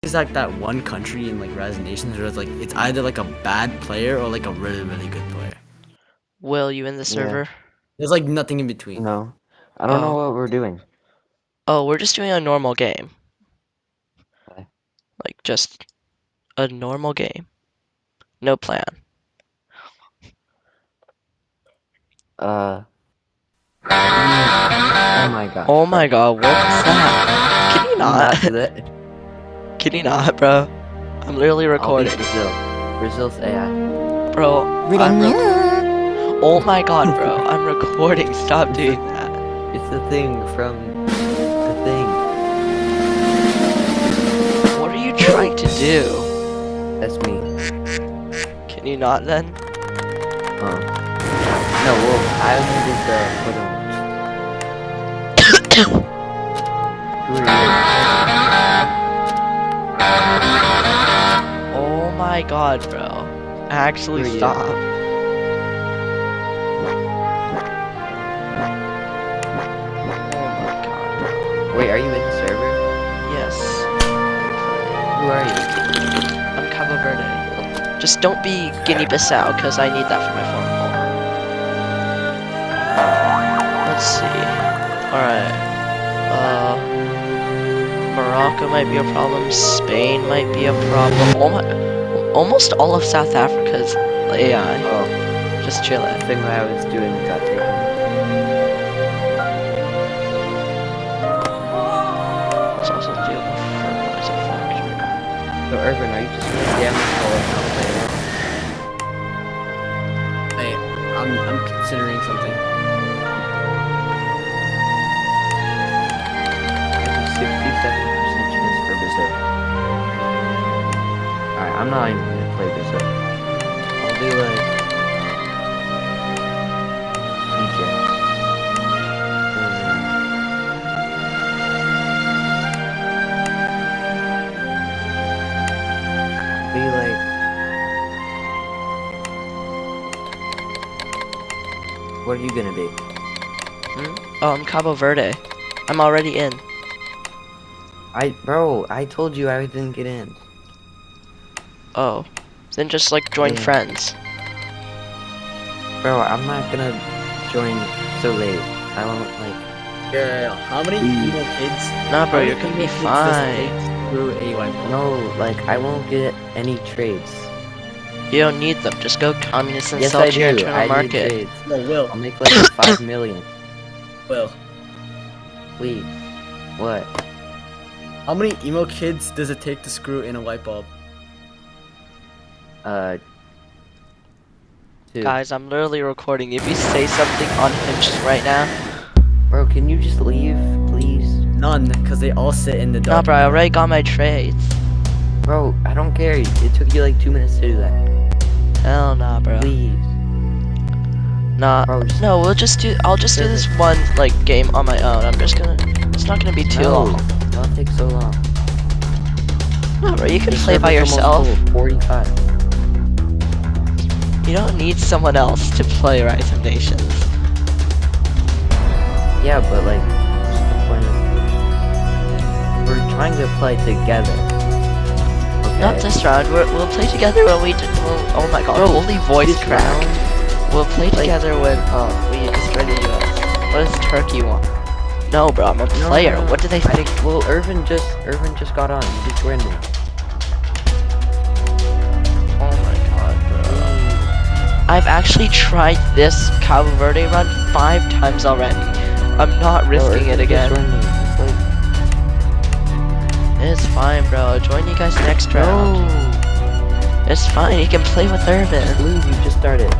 It's like that one country in like Rise Nations where it's like it's either like a bad player or like a really really good player. Will, you in the server? There's like nothing in between. No. I don't know what we're doing. Oh, we're just doing a normal game. Okay. Like, just a normal game. No plan. Oh my gosh. Oh my god, what was that? Can you not? do that. Can you not, bro? I'm literally I'll be recording. Brazil. Brazil's AI. Bro, oh my god, bro. I'm recording. Stop doing that. It's the thing from the thing. What are you trying to do? That's me. Can you not then? No, well, I needed the photo. Who are you? Oh my god, bro. Actually, Who are you? stop. Wait, are you in the server? Yes. Who are you? I'm CABO VERDE. Just don't be Guinea-Bissau, because I need that for my phone call. Let's see. Alright. Morocco might be a problem. Spain might be a problem. Oh my... Almost all of South Africa's AI. Oh, Just chill the it. thing that I was doing got taken. Let's also do a fertilizer factory. So, Irvin, are you just gonna DM us all like Hey, I'm considering something. 67% chance for Brazil. Alright, I'm not even gonna play Brazil. I'll do like Egypt. Be like what are you gonna be? Oh, I'm CABO VERDE. I'm already in. Bro, I told you I didn't get in. Oh. Then just like join Yeah. friends. Bro, I'm not gonna join so late. I won't like. Yeah. How many emo kids? Nah, bro, how you're many gonna be emo kids does it fine. take through a whiteboard? No, like I won't get any trades. You don't need them. Just go communist and Yes, sell I to your do. internal I need market. trades. No, Will. I'll make like 5 million. Will. Please. What? How many emo kids does it take to screw in a light bulb? 2. Guys, I'm literally recording. If you say something unhinged right now, Bro, can you just leave, please? None, because they all sit in the nah, dark. bro, I already got my trades. Bro, I don't care. It took you like 2 minutes to do that. Hell nah, bro. Please. Nah, Bro, just no, I'll just do this one like game on my own. It's not gonna be too long. Don't take so long. No, bro, you can The play by server's almost yourself. full, 45. You don't need someone else to play Rise of Nations. Yeah, but like, what's the point of... We're trying to play together. Okay. Not this round. We'll play together when we. Oh my god! Bro, holy voice this crack. round, We'll play together when we destroy the US. What does Turkey want? No, bro, I'm a player. No. What do they think? Well, Irvin just got on. You just joined me. Oh my god, bro. I've actually tried this CABO VERDE run 5 times already. I'm not risking it again. It's fine, bro. I'll join you guys next round. It's fine. You can play with Irvin. Just leave. You just started.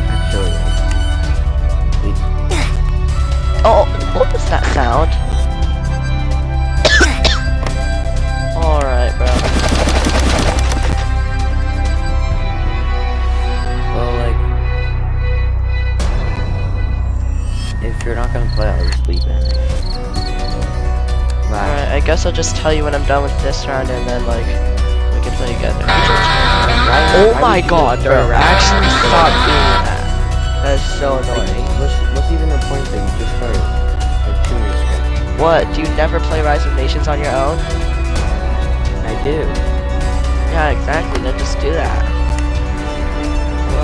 Actually, leave. Oh, what was that sound? Alright, bro. Well, like, if you're not gonna play, I'll just leave it. Bye. Alright, I guess I'll just tell you when I'm done with this round and then, like, we can play together. Oh my god, bro. Actually, stop doing that. That is so annoying. What's even the point that you just started? Like 2 What? Do you never play Rise of Nations on your own? I do. Yeah, exactly. Then just do that.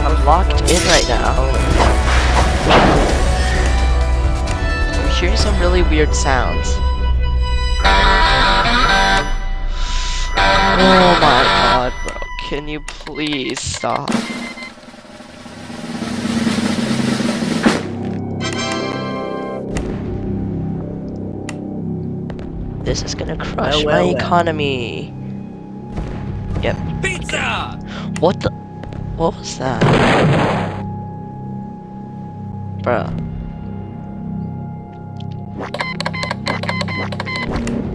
I'm locked in right now. I'm hearing some really weird sounds. Oh my god, bro. Can you please stop? This is gonna crush my economy. Yep. Pizza! What the? What was that? Bruh.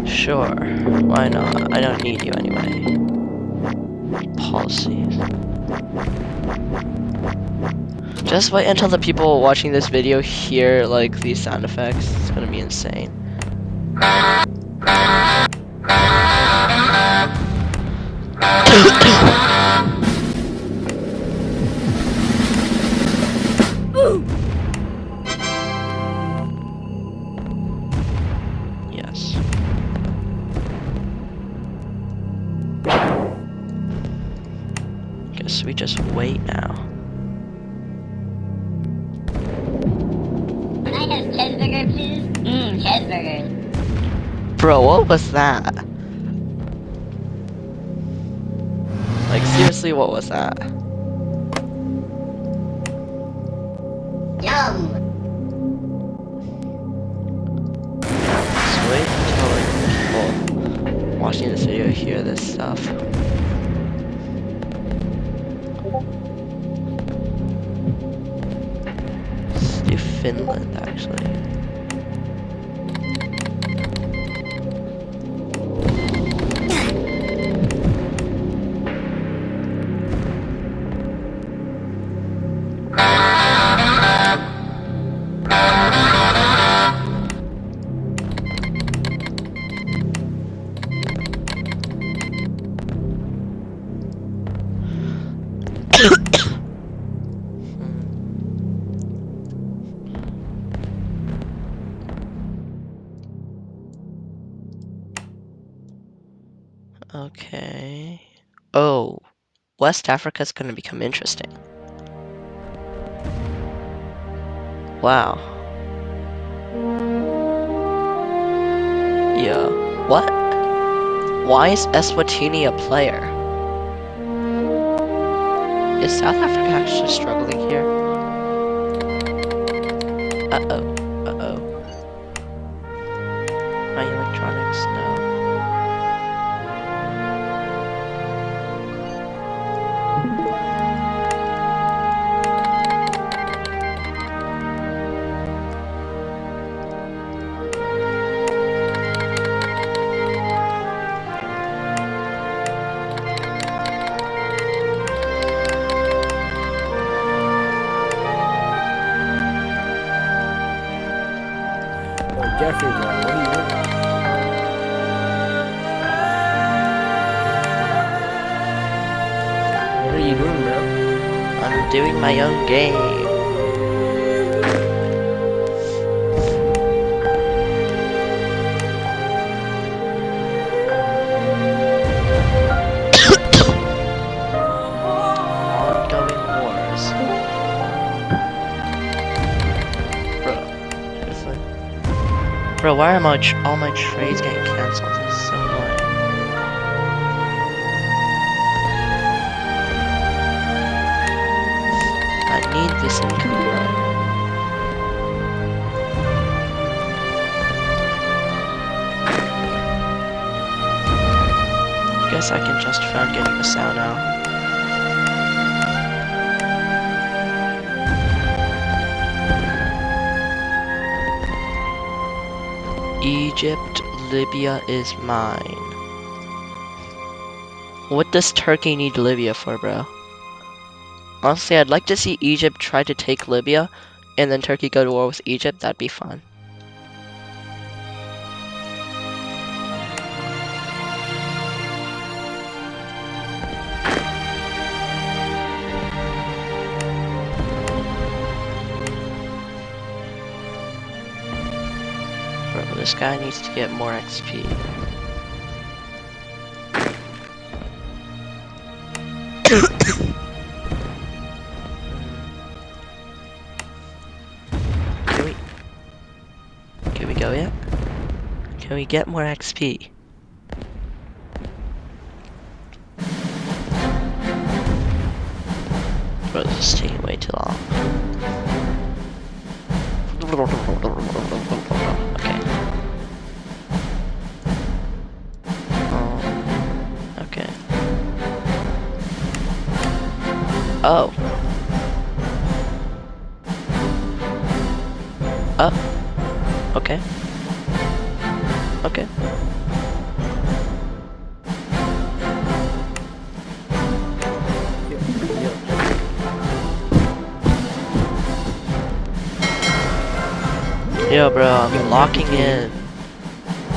Sure. Why not? I don't need you anyway. Policies. Just wait until the people watching this video hear like these sound effects. It's gonna be insane. Yes. Guess we just wait now. Can I have cheeseburger, please? Cheeseburger. Bro, what was that? Like, seriously, what was that? Yum. Just wait until like people watching this video hear this stuff. Let's do Finland, actually. Okay. Oh, West Africa's gonna become interesting. Wow. Yeah. What? Why is Eswatini a player? Is South Africa actually struggling here? Uh-oh. Uh-oh. My electronics, no. Jeffrey, bro, what are you doing? What are you doing, bro? I'm doing my own game. Ongoing wars. Bro, seriously? Bro, why are all my trades getting cancelled? This is so annoying. I need this income, bro. Guess I can just found getting the sound now. Egypt, Libya is mine. What does Turkey need Libya for, bro? Honestly, I'd like to see Egypt try to take Libya, and then Turkey go to war with Egypt. That'd be fun. Bro, this guy needs to get more XP. Can we go yet? Can we get more XP? Bro, this is taking way too long. Okay. Okay. Oh. Okay. Okay. Yo, bro, I'm locking in.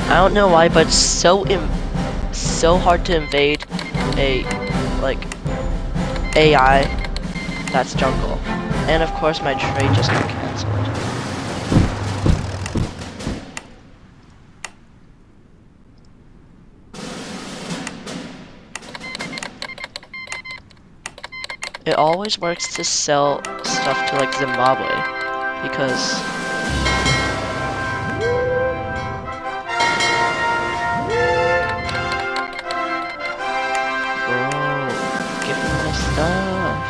I don't know why, but it's so hard to invade a AI that's jungle. And of course, my trade just got cancelled. It always works to sell stuff to like Zimbabwe because give me my stuff.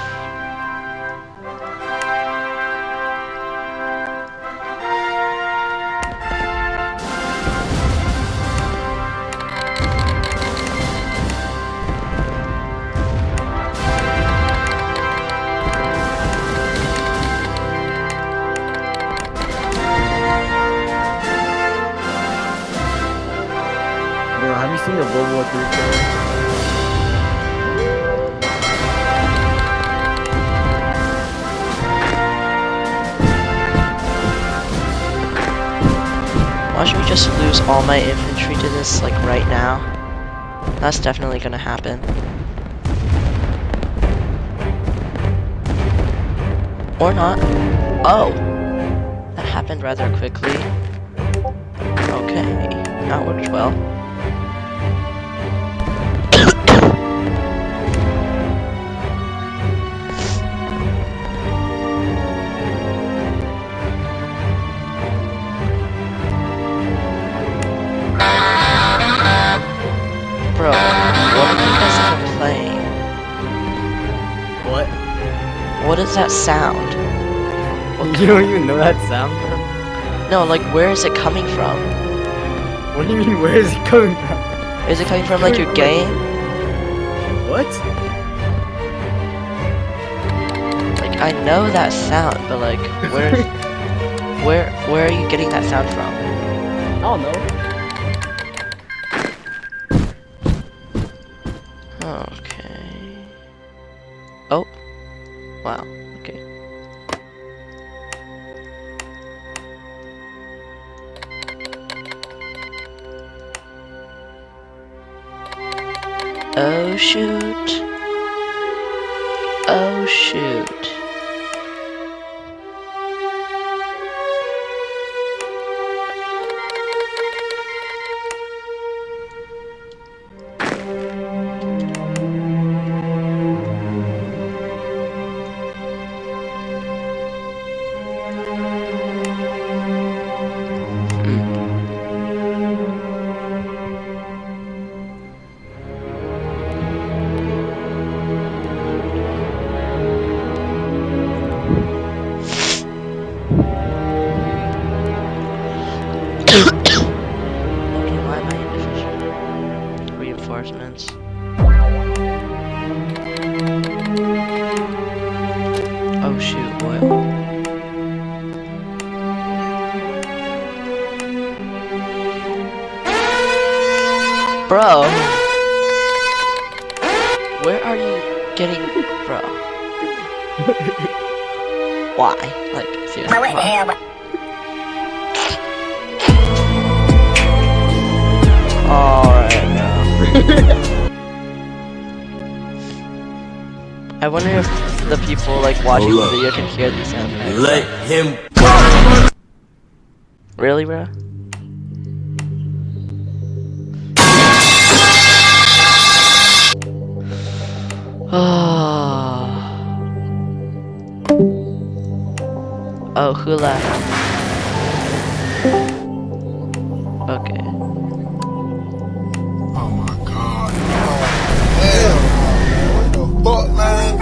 Bro, have you seen the World War III trailer? Why should we just lose all my infantry to this, like, right now? That's definitely gonna happen. Or not. Oh! That happened rather quickly. Okay, that worked well. Bro, what are you guys even playing? What? What is that sound? You don't even know that sound, bro? No, like, where is it coming from? What do you mean, where is it coming from? Is it coming from, like, your game? What? Like, I know that sound, but, like, where are you getting that sound from? I don't know. Okay. Oh. Wow. Okay. Oh shoot. Oh shoot. Okay, why am I inefficient? Reinforcements. Oh shoot, oil. Bro! Where are you getting... Bro. Why? Like, seriously, why? Alright, bro. I wonder if the people, like, watching the video can hear these sound effects. Let him. Really, bro? Oh, who left? Okay. Oh my god. Hell no. What the fuck, man?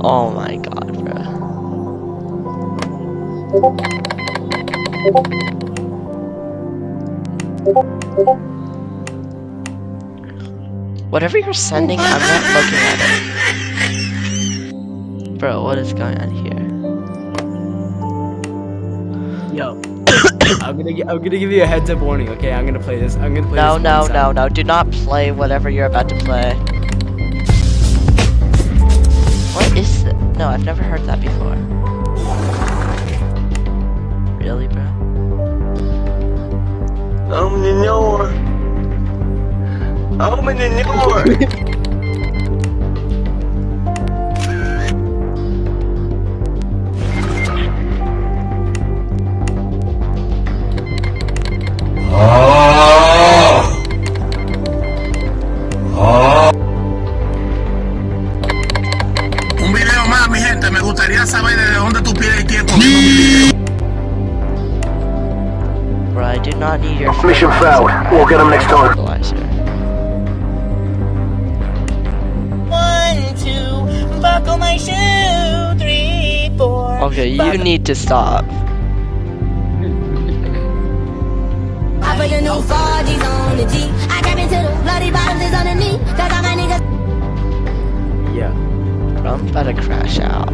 Oh my god, bro. Whatever you're sending, I'm not looking at it. Bro, what is going on here? Yo, I'm gonna give you a heads up warning. Okay, I'm gonna play this. I'm gonna play No, this. no, one no, side. no. Do not play whatever you're about to play. What is it? No, I've never heard that before. Really, bro? I'm in your. I'm in your. Un video más, mi gente. Me gustaría saber de dónde tú pierdes el tiempo viendo mi video. Bro, I do not need your Mission fertilizer. failed. We'll get 'em next time. Fertilizer. 1, 2, buckle my shoe, 3, 4. Okay, you need to stop. I put the new 4G's on the G. I came into the bloody bottoms is underneath. Cause all my niggas. Yeah. Bro, I'm about to crash out.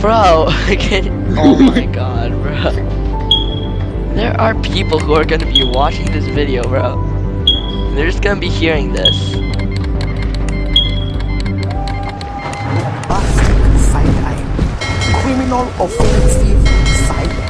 Bro, oh my god, bro. There are people who are gonna be watching this video, bro. They're just gonna be hearing this. Side-eye. Criminal offensive side-eye.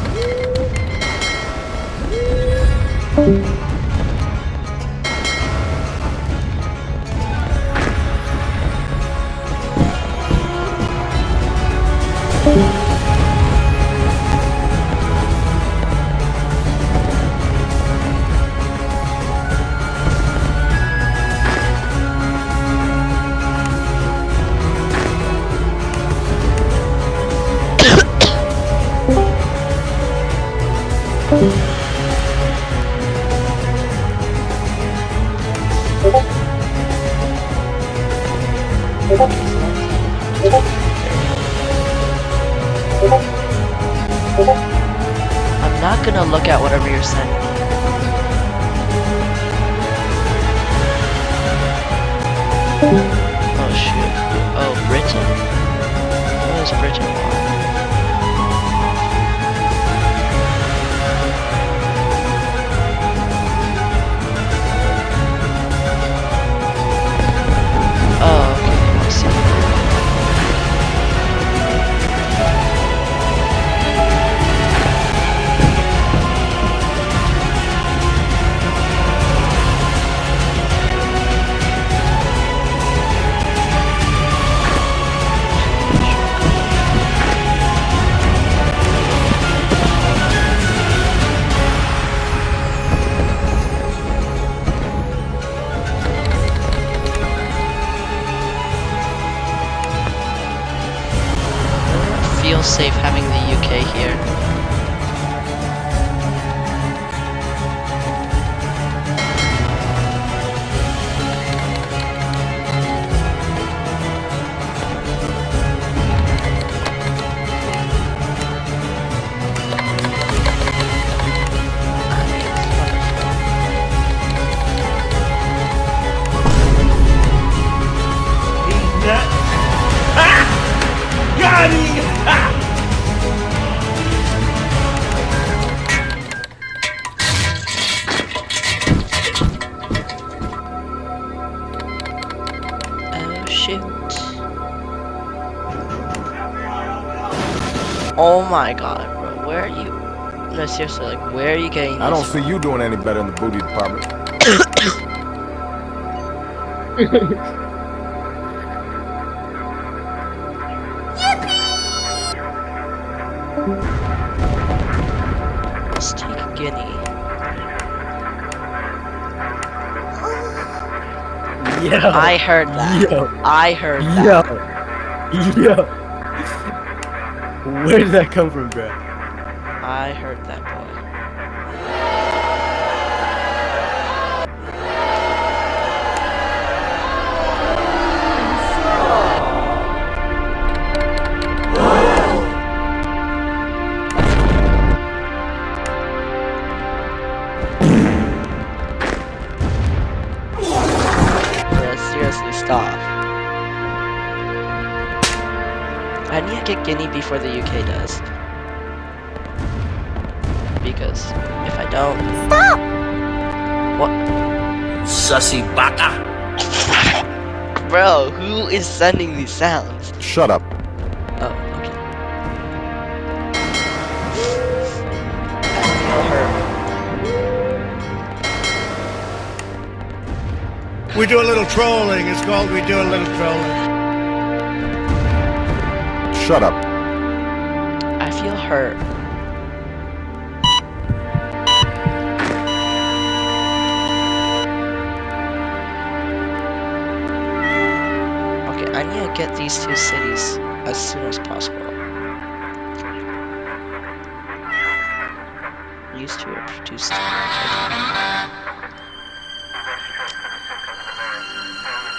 I'm not gonna look at whatever you're sending. Oh shoot. Oh, Britain? What is Britain want? Oh, okay, I see. Feel safe having the UK here. Oh shoot. Oh my god, bro. Where are you? No, seriously, like, where are you getting I don't this see you doing any better in the booty department. Let's take Guinea. Yo. I heard that. Yo. I heard Yo. that. Yo. Where did that come from, bro? I heard that, boy. Seriously, stop. I need to get Guinea before the UK does. Because if I don't... Stop! What? Sussy baka. Bro, who is sending these sounds? Shut up. Oh, okay. I feel hurt. We do a little trolling. It's called we do a little trolling. Shut up. I feel hurt. Okay, I need to get these two cities as soon as possible. These two are produced.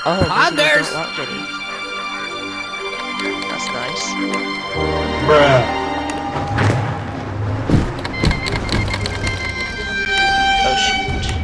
Oh, maybe they don't want Guinea. That's nice. Bruh. Oh shoot.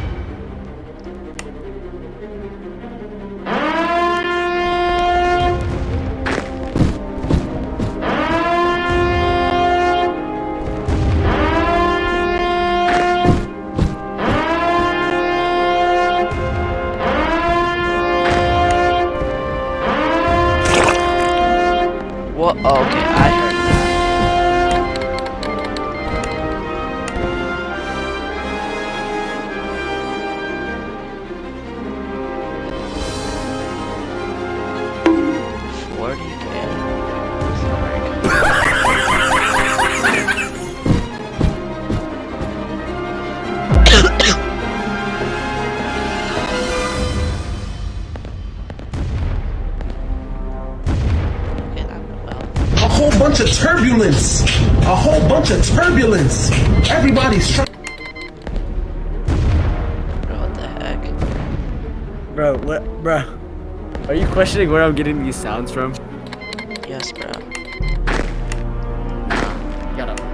What? Oh, okay, I heard that. A whole bunch of turbulence. A whole bunch of turbulence. Everybody's trying. What the heck? Bro, what? Bro. Are you questioning where I'm getting these sounds from? Yes, bro.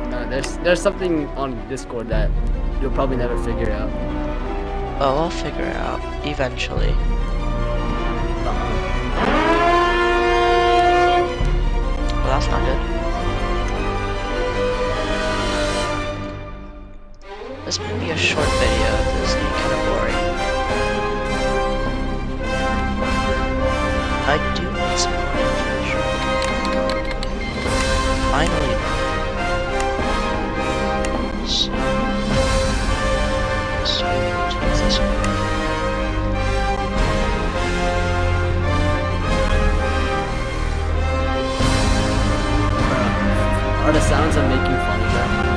No, there's something on Discord that you'll probably never figure out. Oh, I'll figure it out eventually. Well, that's not good. This might be a short video. This is kind of boring. I do need some more information. Finally. So use this one. Are the sounds I'm making funny, bro?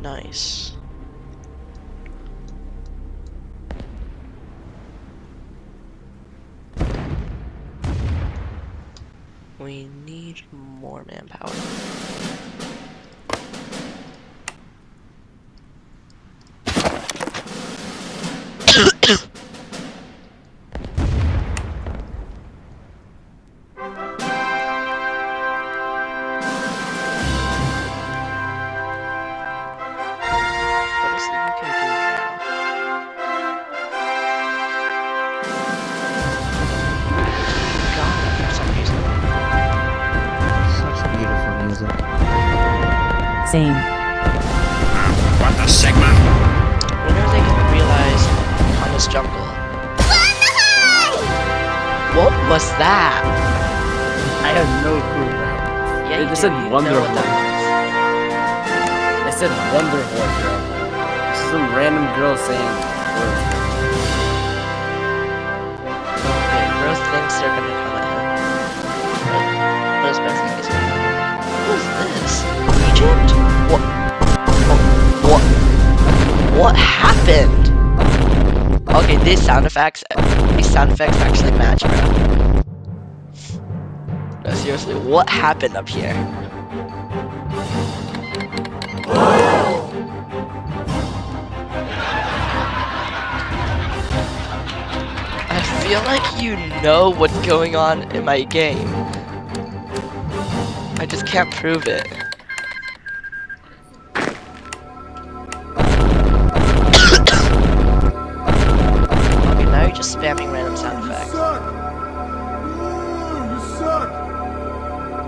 Nice. We need more manpower. What is the UK doing now? God, for some reason. Such beautiful music. Same. What the Sigma? When are they gonna realize on this jungle? What was that? I have no clue, bro. Yeah, They you just do. said You know wonderful. what that was. said wonder whore, bro. This is some random girl saying words. Okay, Rose thinks they're gonna come at him. Rose thinks he's gonna come. What is this? Egypt? What? Oh, what happened? Okay, these sound effects actually match, bro. No, seriously, what happened up here? I feel like you know what's going on in my game. I just can't prove it. Okay, now you're just spamming random sound effects. You suck.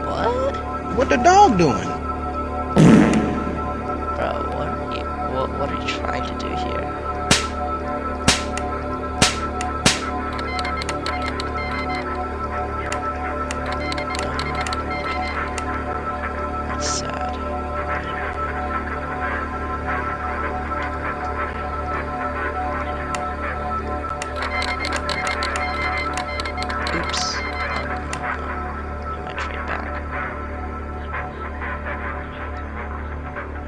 What? What the dog doing? Bro, what are you trying to do here? That's sad. Oops. I might trade back.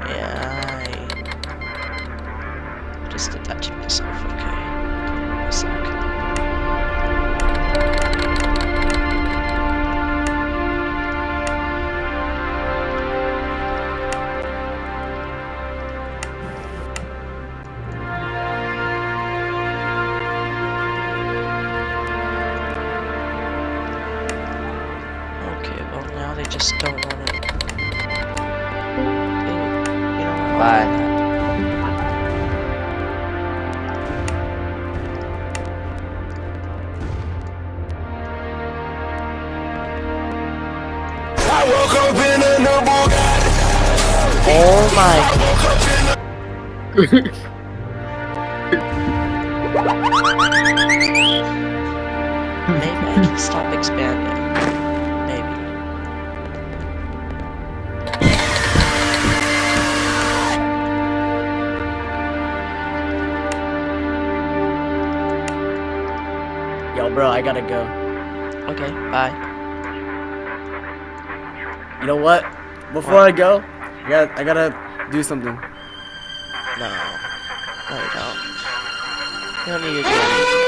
Yeah, just attaching myself, okay. A sec. Okay, well now they just don't want it. You know what? Bye. I woke up in a new Bugatti. Oh my. Maybe I can stop expanding. Maybe. Yo, bro, I gotta go. Okay, bye. You know what? Before I go, I gotta do something. No. No, you don't. You don't need to do anything.